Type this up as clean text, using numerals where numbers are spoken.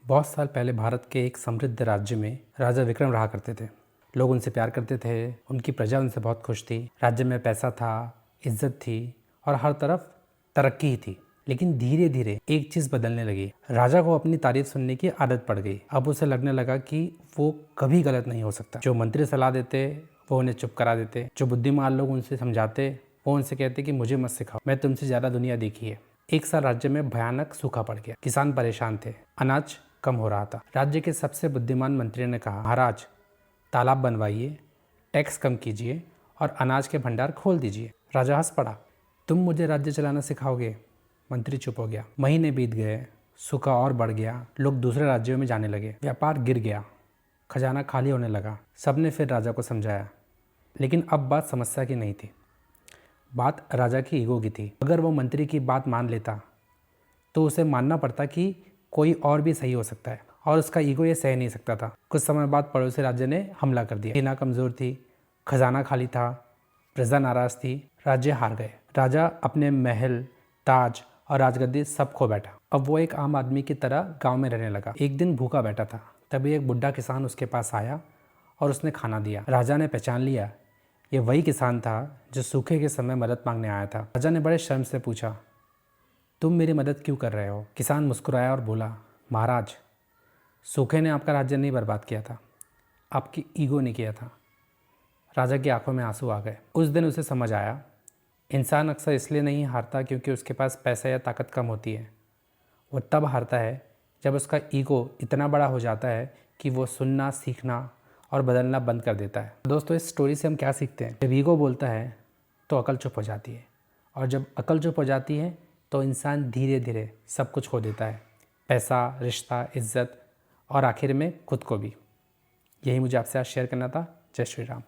बहुत साल पहले भारत के एक समृद्ध राज्य में राजा विक्रम रहा करते थे। लोग उनसे प्यार करते थे, उनकी प्रजा उनसे बहुत खुश थी। राज्य में पैसा था, इज्जत थी और हर तरफ तरक्की ही थी। लेकिन धीरे धीरे एक चीज़ बदलने लगी। राजा को अपनी तारीफ सुनने की आदत पड़ गई। अब उसे लगने लगा कि वो कभी गलत नहीं हो सकता। जो मंत्री सलाह देते वो उन्हें चुप करा देते, जो बुद्धिमान लोग उनसे समझाते वो उनसे कहते कि मुझे मत सिखाओ, मैं तुमसे ज़्यादा दुनिया देखी है। एक साल राज्य में भयानक सूखा पड़ गया। किसान परेशान थे, अनाज कम हो रहा था। राज्य के सबसे बुद्धिमान मंत्री ने कहा, महाराज तालाब बनवाइए, टैक्स कम कीजिए और अनाज के भंडार खोल दीजिए। राजा हंस पड़ा, तुम मुझे राज्य चलाना सिखाओगे? मंत्री चुप हो गया। महीने बीत गए, सूखा और बढ़ गया, लोग दूसरे राज्यों में जाने लगे, व्यापार गिर गया, खजाना खाली होने लगा। सबने फिर राजा को समझाया, लेकिन अब बात समस्या की नहीं थी, बात राजा की ईगो की थी। अगर वो मंत्री की बात मान लेता तो उसे मानना पड़ता कि कोई और भी सही हो सकता है, और उसका ईगो ये सह नहीं सकता था। कुछ समय बाद पड़ोसी राज्य ने हमला कर दिया। सेना कमज़ोर थी, खजाना खाली था, प्रजा नाराज थी, राज्य हार गए। राजा अपने महल, ताज और राजगद्दी सब खो बैठा। अब वो एक आम आदमी की तरह गांव में रहने लगा। एक दिन भूखा बैठा था, तभी एक बुढ़ा किसान उसके पास आया और उसने खाना दिया। राजा ने पहचान लिया, ये वही किसान था जो सूखे के समय मदद मांगने आया था। राजा ने बड़े शर्म से पूछा, तुम मेरी मदद क्यों कर रहे हो? किसान मुस्कुराया और बोला, महाराज सूखे ने आपका राज्य नहीं बर्बाद किया था, आपकी ईगो ने किया था। राजा की आंखों में आंसू आ गए। उस दिन उसे समझ आया, इंसान अक्सर इसलिए नहीं हारता क्योंकि उसके पास पैसा या ताकत कम होती है। वो तब हारता है जब उसका ईगो इतना बड़ा हो जाता है कि वो सुनना, सीखना और बदलना बंद कर देता है। दोस्तों, इस स्टोरी से हम क्या सीखते हैं? जब ईगो बोलता है तो अकल चुप हो जाती है, और जब अकल चुप हो जाती है तो इंसान धीरे धीरे सब कुछ खो देता है, पैसा, रिश्ता, इज्जत और आखिर में खुद को भी। यही मुझे आपसे आज शेयर करना था। जय श्री राम।